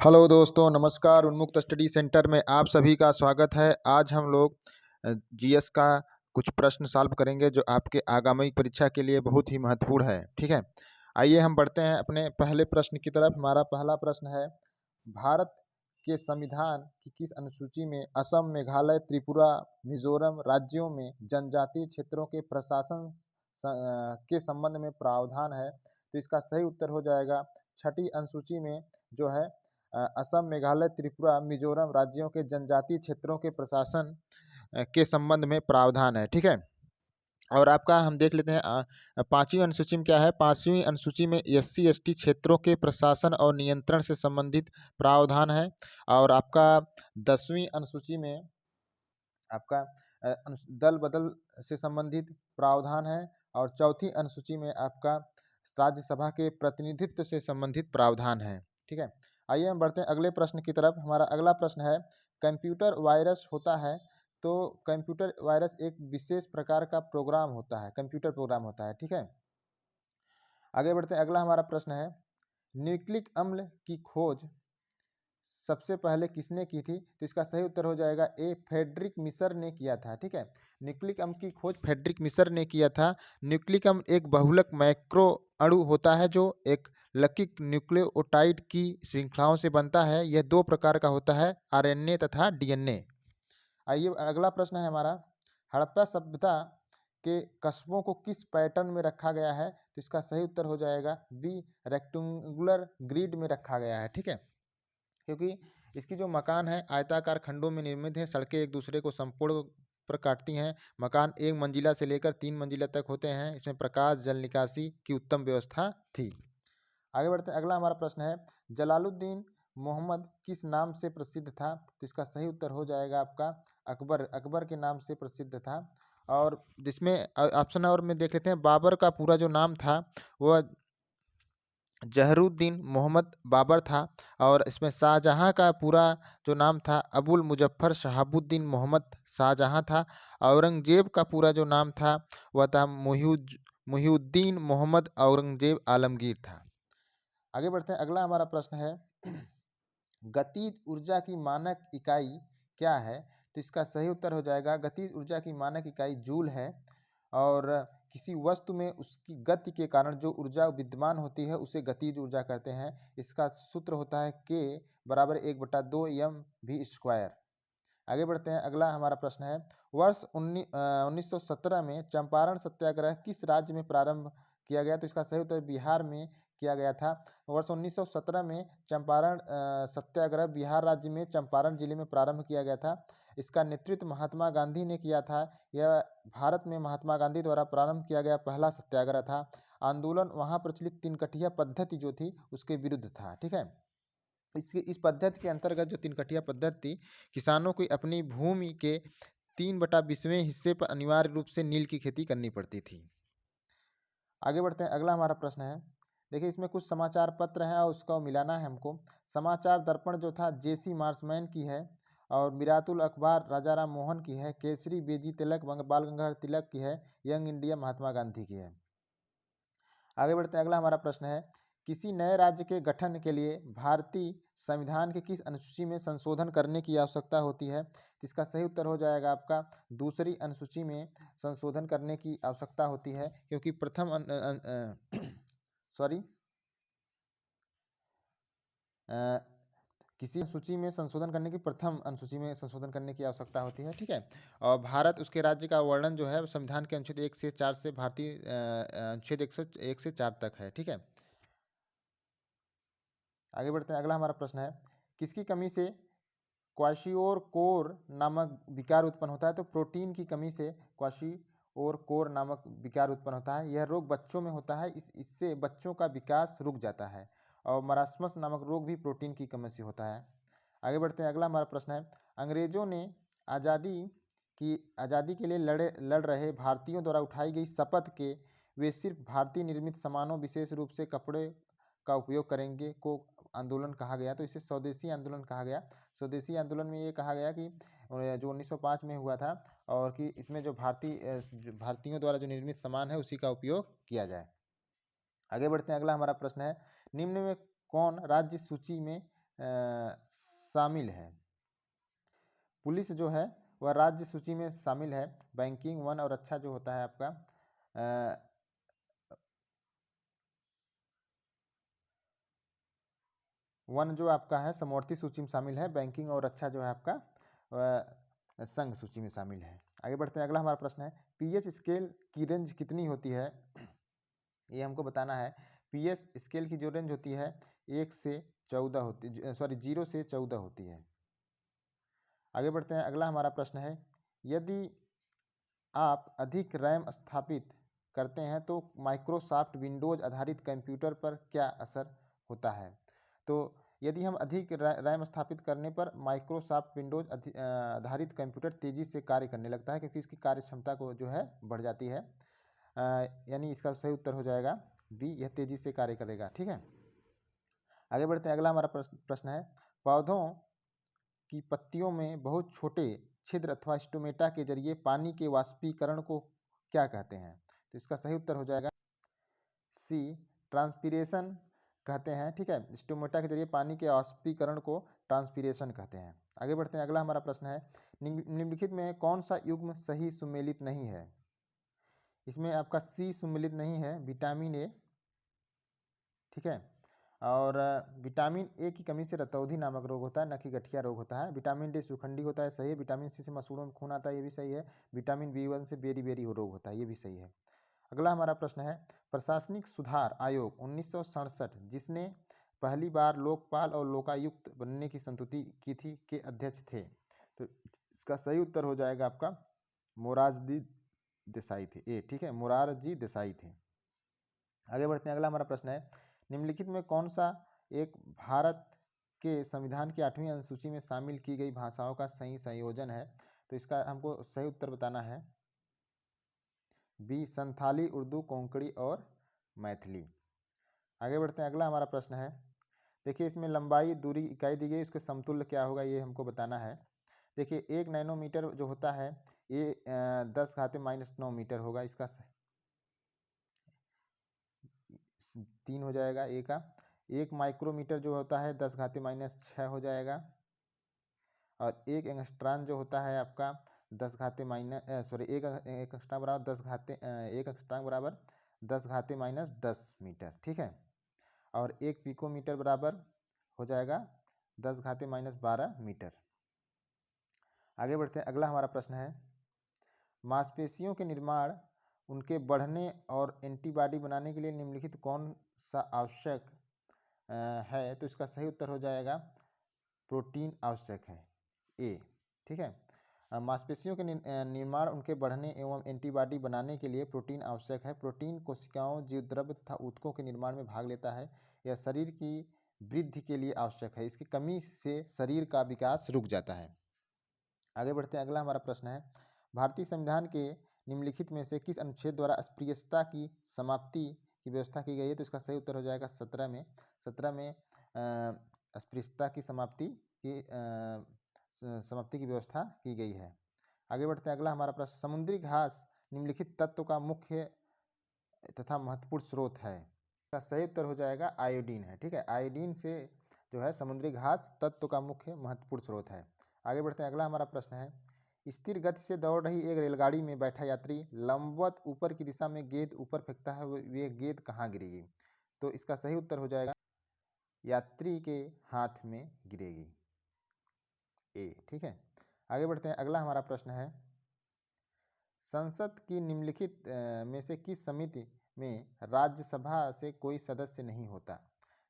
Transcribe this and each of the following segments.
Hello दोस्तों, नमस्कार। उन्मुक्त स्टडी सेंटर में आप सभी का स्वागत है। आज हम लोग जीएस का कुछ प्रश्न सॉल्व करेंगे जो आपके आगामी परीक्षा के लिए बहुत ही महत्वपूर्ण है। ठीक है, आइए हम बढ़ते हैं अपने पहले प्रश्न की तरफ। हमारा पहला प्रश्न है, भारत के संविधान की किस अनुसूची में असम, मेघालय, त्रिपुरा, मिजोरम राज्यों में जनजातीय क्षेत्रों के प्रशासन के संबंध में प्रावधान है? तो इसका सही उत्तर हो जाएगा छठी अनुसूची में जो है असम, मेघालय, त्रिपुरा, मिजोरम राज्यों के जनजातीय क्षेत्रों के प्रशासन के संबंध में प्रावधान है। ठीक है, और आपका हम देख लेते हैं पांचवी अनुसूची में क्या है। पांचवी अनुसूची में एससी एसटी क्षेत्रों के प्रशासन और नियंत्रण से संबंधित प्रावधान है। और आपका 10वीं अनुसूची में आपका दल बदल से संबंधित प्रावधान है। और चौथी अनुसूची में आपका राज्यसभा के प्रतिनिधित्व से संबंधित प्रावधान है। ठीक है, आइए हम बढ़ते हैं अगले प्रश्न की तरफ। हमारा अगला प्रश्न है, कंप्यूटर वायरस होता है तो कंप्यूटर वायरस एक विशेष प्रकार का प्रोग्राम होता है, कंप्यूटर प्रोग्राम होता है। ठीक है, आगे बढ़ते हैं। अगला हमारा प्रश्न है, न्यूक्लिक अम्ल की खोज सबसे पहले किसने की थी? तो इसका सही उत्तर हो जाएगा ए, फ्रेडरिक मिसर ने किया था। ठीक है, न्यूक्लिक अम्ल की खोज फ्रेडरिक मिसर ने किया था। न्यूक्लिक अम्ल एक बहुलक मैक्रो अणु होता है जो एक लकिक न्यूक्लियोटाइड की श्रृंखलाओं से बनता है। यह दो प्रकार का होता है, आरएनए तथा डीएनए। आइए अगला प्रश्न है हमारा, हड़प्पा सभ्यता के कस्बों को किस पैटर्न में रखा गया है? तो इसका सही उत्तर हो जाएगा बी, रेक्टेंगुलर ग्रिड में रखा गया है। ठीक है, क्योंकि इसकी जो मकान है आयताकार खंडों में निर्मित है, सड़कें एक दूसरे को संपूर्ण पर काटती हैं, मकान एक मंजिला से लेकर 3 मंजिला तक होते हैं, इसमें प्रकाश जल निकासी की उत्तम व्यवस्था थी। आगे बढ़ते हैं। अगला हमारा प्रश्न है, जलालुद्दीन मोहम्मद किस नाम से प्रसिद्ध था? तो इसका सही उत्तर हो जाएगा आपका अकबर, अकबर के नाम से प्रसिद्ध था। और जिसमें ऑप्शन और में देख लेते हैं, बाबर का पूरा जो नाम था वह जहरुद्दीन मोहम्मद बाबर था। और इसमें शाहजहां का पूरा जो नाम था अबुल मुजफ्फर शहाबुद्दीन मोहम्मद शाहजहां था। औरंगजेब का पूरा जो नाम था वह था मुहिउद्दीन मोहम्मद औरंगजेब आलमगीर था। आगे बढ़ते हैं। अगला हमारा प्रश्न है, गतिज ऊर्जा की मानक इकाई क्या है? तो इसका सही उत्तर हो जाएगा गतिज ऊर्जा की मानक इकाई जूल है। और किसी वस्तु में उसकी गति के कारण जो ऊर्जा विद्यमान होती है उसे गतिज ऊर्जा कहते हैं। इसका सूत्र होता है K बराबर 1/2 mv²। आगे बढ़ते हैं। अगला हमारा प्रश्न है, वर्ष 1917 में चंपारण सत्याग्रह किस राज्य में प्रारंभ किया गया? तो इसका सही उत्तर बिहार में किया गया था। वर्ष 1917 में चंपारण सत्याग्रह बिहार राज्य में चंपारण जिले में प्रारंभ किया गया था। इसका नेतृत्व महात्मा गांधी ने किया था। यह भारत में महात्मा गांधी द्वारा प्रारंभ किया गया पहला सत्याग्रह था। आंदोलन वहाँ प्रचलित तीन-कठिया पद्धति जो थी उसके विरुद्ध था। ठीक है, इस पद्धति के अंतर्गत जो तीन-कठिया पद्धति थी, किसानों को अपनी भूमि के 3/20वें हिस्से पर अनिवार्य रूप से नील की खेती करनी पड़ती थी। आगे बढ़ते हैं। अगला हमारा प्रश्न है, देखिए इसमें कुछ समाचार पत्र हैं और उसका मिलाना है हमको। समाचार दर्पण जो था जेसी मार्समैन की है, और मिरातुल अखबार राजा राम मोहन की है, केसरी बेजी तिलक बाल गंगाधर तिलक की है, यंग इंडिया महात्मा गांधी की है। आगे बढ़ते हैं। अगला हमारा प्रश्न है, किसी नए राज्य के गठन के लिए भारतीय संविधान के किस अनुसूची में संशोधन करने की आवश्यकता होती है? इसका सही उत्तर हो जाएगा आपका दूसरी अनुसूची में संशोधन करने की आवश्यकता होती है, क्योंकि प्रथम सॉरी किसी सूची में संशोधन करने की प्रथम अनुसूची में संशोधन करने की आवश्यकता होती है। ठीक है, और भारत उसके राज्य का वर्णन जो है संविधान के अनुच्छेद 1 से 4 से भारतीय अनुच्छेद 1 से 4 तक है। ठीक है, आगे बढ़ते हैं। अगला हमारा प्रश्न है, किसकी कमी से क्वाशियोर नामक विकार उत्पन्न होता है? तो प्रोटीन की कमी से क्वाशियोर नामक विकार उत्पन्न होता है। यह रोग बच्चों में होता है, इससे बच्चों का विकास रुक जाता है। और मरास्मस नामक रोग भी प्रोटीन की कमी से होता है। आगे बढ़ते हैं। अगला हमारा प्रश्न है, अंग्रेजों ने आज़ादी के लिए लड़ रहे भारतीयों द्वारा उठाई गई शपथ के वे सिर्फ भारतीय निर्मित सामानों विशेष रूप से कपड़े का उपयोग करेंगे को आंदोलन कहा गया। तो इसे स्वदेशी आंदोलन कहा गया। स्वदेशी आंदोलन में ये कहा गया कि जो 1905 में हुआ था, और कि इसमें जो भारतीयों द्वारा जो निर्मित सामान है उसी का उपयोग किया जाए। आगे बढ़ते हैं। अगला हमारा प्रश्न है, निम्न में कौन राज्य सूची में शामिल है। पुलिस जो है वह राज्य सूची में शामिल है। बैंकिंग, वन और रक्षा जो होता है आपका वन जो आपका है समवर्ती सूची में शामिल है। बैंकिंग और रक्षा जो है आपका संघ सूची में शामिल है। आगे बढ़ते हैं, अगला हमारा प्रश्न है पीएच स्केल की रेंज कितनी होती है, ये हमको बताना है। पीएच स्केल की जो रेंज होती है 1 से 14 होती है, 0 से 14 होती है। आगे बढ़ते हैं, अगला हमारा प्रश्न है यदि आप अधिक रैम स्थापित करते हैं तो माइक्रोसॉफ्ट विंडोज आधारित कंप्यूटर पर क्या असर होता है। तो यदि हम अधिक रैम स्थापित करने पर माइक्रोसॉफ्ट विंडोज आधारित कंप्यूटर तेज़ी से कार्य करने लगता है, क्योंकि इसकी कार्य क्षमता को जो है बढ़ जाती है। यानी इसका सही उत्तर हो जाएगा बी, यह तेज़ी से कार्य करेगा। ठीक है, आगे बढ़ते हैं, अगला हमारा प्रश्न है पौधों की पत्तियों में बहुत छोटे छिद्र अथवा स्टोमेटा के जरिए पानी के वाष्पीकरण को क्या कहते हैं। तो इसका सही उत्तर हो जाएगा सी, ट्रांसपीरेशन कहते हैं। ठीक है, स्टोमेटा के जरिए पानी के वाष्पीकरण को ट्रांसपीरेशन कहते हैं। आगे बढ़ते हैं, अगला हमारा प्रश्न है निम्नलिखित में कौन सा युग्म सही सुमेलित नहीं है। इसमें आपका सी सुमेलित नहीं है, विटामिन ए। ठीक है, और विटामिन ए की कमी से रतौंधी नामक रोग होता है, न कि गठिया रोग होता है। विटामिन डी सुखंडी होता है, सही है। विटामिन सी से मसूड़ों में खून आता है, ये भी सही है। विटामिन बी1 से बेरी रोग होता है, ये भी सही है। अगला हमारा प्रश्न है प्रशासनिक सुधार आयोग 1967 जिसने पहली बार लोकपाल और लोकायुक्त बनने की संस्तुति की थी के अध्यक्ष थे। तो इसका सही उत्तर हो जाएगा आपका मोरारजी देसाई थे, ए। ठीक है, मोरारजी देसाई थे। आगे बढ़ते हैं, अगला हमारा प्रश्न है निम्नलिखित में कौन सा एक भारत के संविधान की 8वीं अनुसूची में शामिल की गई भाषाओं का सही संयोजन है। तो इसका हमको सही उत्तर बताना है बी, संथाली, उर्दू, कोंकणी और मैथिली। आगे बढ़ते हैं, अगला हमारा प्रश्न है देखिए इसमें लंबाई दूरी इकाई दी गई, उसके समतुल्य क्या होगा ये हमको बताना है। देखिए 1 नैनोमीटर जो होता है ये 10⁻⁹ मीटर होगा, इसका 3 हो जाएगा ए का। 1 माइक्रोमीटर जो होता है 10⁻⁶ हो जाएगा। और एक एंगस्ट्रॉन जो होता है आपका 1 एंगस्ट्रॉन बराबर 10⁻10 मीटर। ठीक है, और 1 पिकोमीटर बराबर हो जाएगा 10⁻12 मीटर। आगे बढ़ते हैं, अगला हमारा प्रश्न है मांसपेशियों के निर्माण, उनके बढ़ने और एंटीबॉडी बनाने के लिए निम्नलिखित कौन सा आवश्यक है। तो इसका सही उत्तर हो जाएगा प्रोटीन आवश्यक है, ए। ठीक है, मांसपेशियों के निर्माण, उनके बढ़ने एवं एंटीबॉडी बनाने के लिए प्रोटीन आवश्यक है। प्रोटीन कोशिकाओं, जीवद्रव्य तथा ऊतकों के निर्माण में भाग लेता है। यह शरीर की वृद्धि के लिए आवश्यक है, इसकी कमी से शरीर का विकास रुक जाता है। आगे बढ़ते हैं, अगला हमारा प्रश्न है भारतीय संविधान के निम्नलिखित में से किस अनुच्छेद द्वारा अस्पृश्यता की समाप्ति की व्यवस्था की गई है। तो इसका सही उत्तर हो जाएगा 17 में अस्पृश्यता की समाप्ति की व्यवस्था की गई है। आगे बढ़ते हैं, अगला हमारा प्रश्न समुद्री घास निम्नलिखित तत्व का मुख्य तथा महत्वपूर्ण स्रोत है। इसका सही उत्तर हो जाएगा आयोडीन है। ठीक है, आयोडीन से जो है समुद्री घास तत्व का मुख्य महत्वपूर्ण स्रोत है। आगे बढ़ते हैं, अगला हमारा प्रश्न है स्थिर गति से दौड़ रही एक रेलगाड़ी में बैठा यात्री लंबवत ऊपर की दिशा में गेंद ऊपर फेंकता है, वे गेंद कहाँ गिरेगी। तो इसका सही उत्तर हो जाएगा यात्री के हाथ में गिरेगी, ए। ठीक है, आगे बढ़ते हैं, अगला हमारा प्रश्न है संसद की निम्नलिखित में से किस समिति में राज्यसभा से कोई सदस्य नहीं होता।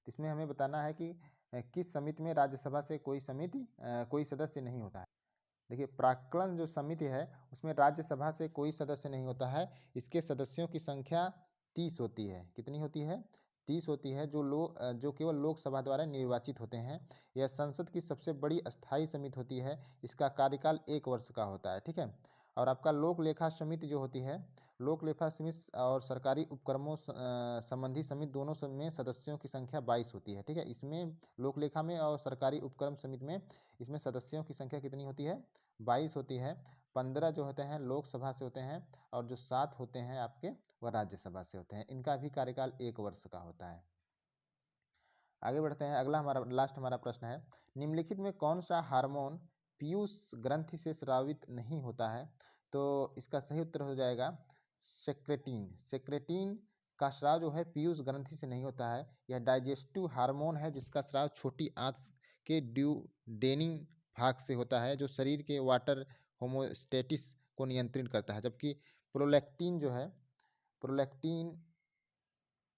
इसमें हमें बताना है कि किस समिति में राज्यसभा से कोई सदस्य नहीं होता है। देखिए प्राक्कलन जो समिति है उसमें राज्यसभा से कोई सदस्य नहीं होता है। इसके सदस्यों की संख्या 30 होती है। कितनी होती है? 30 होती है, जो केवल लोकसभा द्वारा निर्वाचित होते हैं। यह संसद की सबसे बड़ी अस्थायी समिति होती है। इसका कार्यकाल 1 वर्ष का होता है। ठीक है, और आपका लोक लेखा समिति जो होती है, लोक लेखा समिति और सरकारी उपक्रमों संबंधी समिति दोनों में सदस्यों की संख्या 22 होती है। ठीक है, इसमें लोक लेखा में और सरकारी उपक्रम समिति में इसमें सदस्यों की संख्या कितनी होती है? 22 होती है। 15 जो होते हैं लोकसभा से होते हैं और जो 7 होते हैं आपके वह राज्यसभा से होते हैं। इनका भी कार्यकाल 1 वर्ष का होता है। आगे बढ़ते हैं। अगला हमारा लास्ट हमारा प्रश्न है, निम्नलिखित में कौन सा हार्मोन पीयूष ग्रंथि से स्रावित नहीं होता है? तो इसका सही उत्तर हो जाएगा सेक्रेटिन। सेक्रेटिन का स्राव जो है पीयूष ग्रंथि से नहीं होता है। यह डाइजेस्टिव हार्मोन है जिसका स्राव छोटी आंत के ड्यूडेनिंग भाग से होता है, जो शरीर के वाटर होमोस्टेटिस को नियंत्रित करता है। जबकि प्रोलैक्टिन जो है, प्रोलैक्टिन,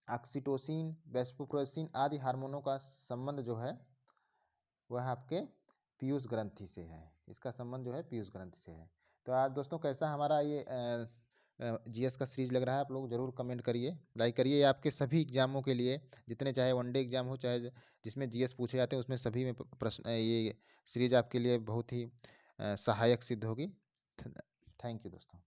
ऑक्सीटोसिन, वेस्पोप्रेसिन आदि हार्मोनों का संबंध जो है वह आपके पीयूष ग्रंथि से है। इसका संबंध जो है पीयूष ग्रंथि से है। तो आज दोस्तों कैसा हमारा ये जीएस का सीरीज लग रहा है, आप लोग जरूर कमेंट करिए, लाइक करिए। आपके सभी एग्जामों के लिए, जितने चाहे वनडे एग्जाम हो चाहे जिसमें जीएस पूछे जाते हैं, उसमें सभी में प्रश्न ये सीरीज आपके लिए बहुत ही सहायक सिद्ध होगी। थैंक यू दोस्तों।